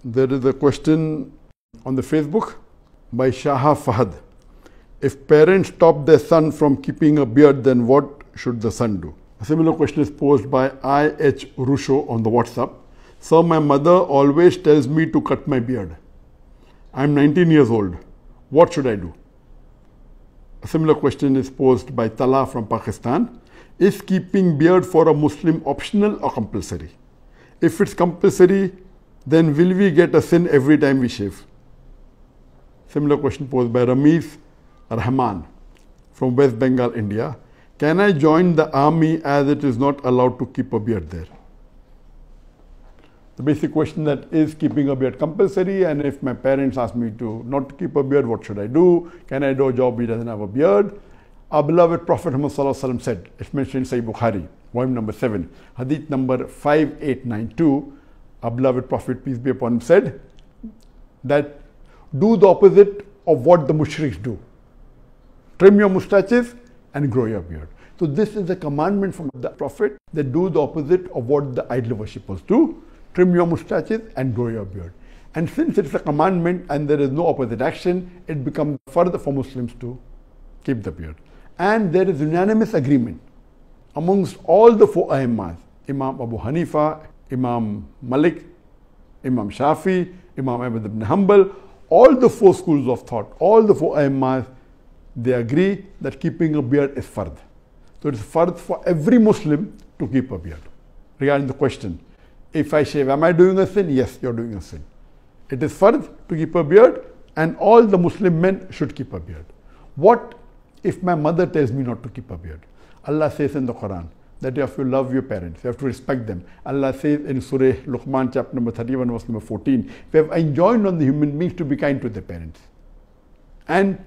There is a question on the Facebook by Shaha Fahad. If parents stop their son from keeping a beard, then what should the son do? A similar question is posed by I.H. Rusho on the WhatsApp. Sir, my mother always tells me to cut my beard. I am 19 years old. What should I do? A similar question is posed by Tala from Pakistan. Is keeping beard for a Muslim optional or compulsory? If it's compulsory, then will we get a sin every time we shave? Similar question posed by Rameez Rahman from West Bengal, India. Can I join the army as it is not allowed to keep a beard there? The basic question that is keeping a beard compulsory, and if my parents ask me to not to keep a beard, what should I do? Can I do a job which doesn't have a beard? Our beloved Prophet Muhammad said, it's mentioned in Sahih Bukhari, volume number 7, hadith number 5892, our beloved Prophet, peace be upon him, said that do the opposite of what the mushriks do. Trim your mustaches and grow your beard. So this is a commandment from the Prophet, that do the opposite of what the idol worshippers do. Trim your mustaches and grow your beard. And since it's a commandment and there is no opposite action, it becomes further for Muslims to keep the beard. And there is unanimous agreement amongst all the four Aimmas, Imam Abu Hanifa, Imam Malik, Imam Shafi, Imam Ahmad ibn Hanbal, all the four schools of thought, all the four Aimmas, they agree that keeping a beard is fard. So it is fard for every Muslim to keep a beard. Regarding the question, if I shave, am I doing a sin? Yes, you are doing a sin. It is fard to keep a beard, and all the Muslim men should keep a beard. What if my mother tells me not to keep a beard? Allah says in the Quran that you have to love your parents, you have to respect them. Allah says in Surah Luqman chapter number 31 verse number 14, we have enjoined on the human beings to be kind to their parents. And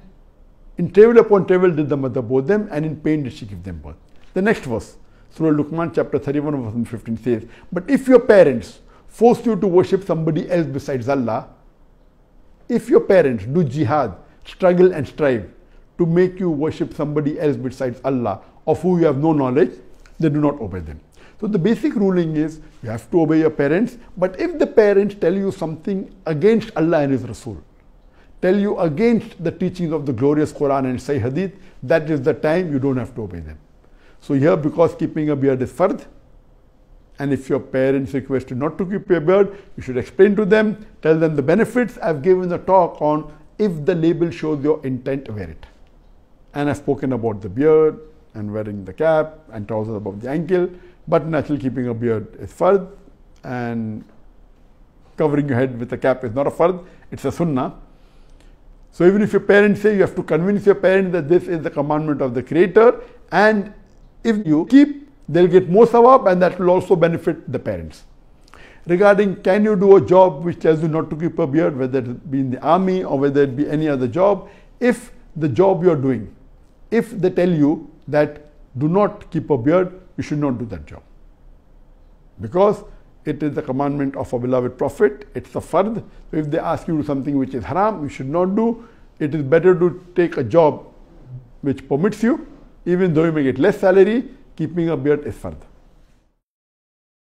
in travel upon travel did the mother bore them, and in pain did she give them birth. The next verse, Surah Luqman chapter 31 verse 15 says, but if your parents force you to worship somebody else besides Allah, if your parents do jihad, struggle and strive to make you worship somebody else besides Allah, of who you have no knowledge, they do not obey them. So the basic ruling is you have to obey your parents, but if the parents tell you something against Allah and His Rasul, tell you against the teachings of the glorious Quran and Sahih Hadith, that is the time you don't have to obey them. So here, because keeping a beard is fard, and if your parents request you not to keep your beard, you should explain to them, tell them the benefits. I've given a talk on if the label shows your intent, wear it. And I've spoken about the beard and wearing the cap and trousers above the ankle, but naturally keeping a beard is fard, and covering your head with a cap is not a fard, it's a sunnah. So even if your parents say, you have to convince your parents that this is the commandment of the Creator, and if you keep, they'll get more sawab, and that will also benefit the parents. Regarding can you do a job which tells you not to keep a beard, whether it be in the army or whether it be any other job, if the job you're doing, if they tell you that do not keep a beard, you should not do that job. Because it is the commandment of our beloved Prophet, it's a fard. So if they ask you to do something which is haram, you should not do. It is better to take a job which permits you, even though you may get less salary. Keeping a beard is fard.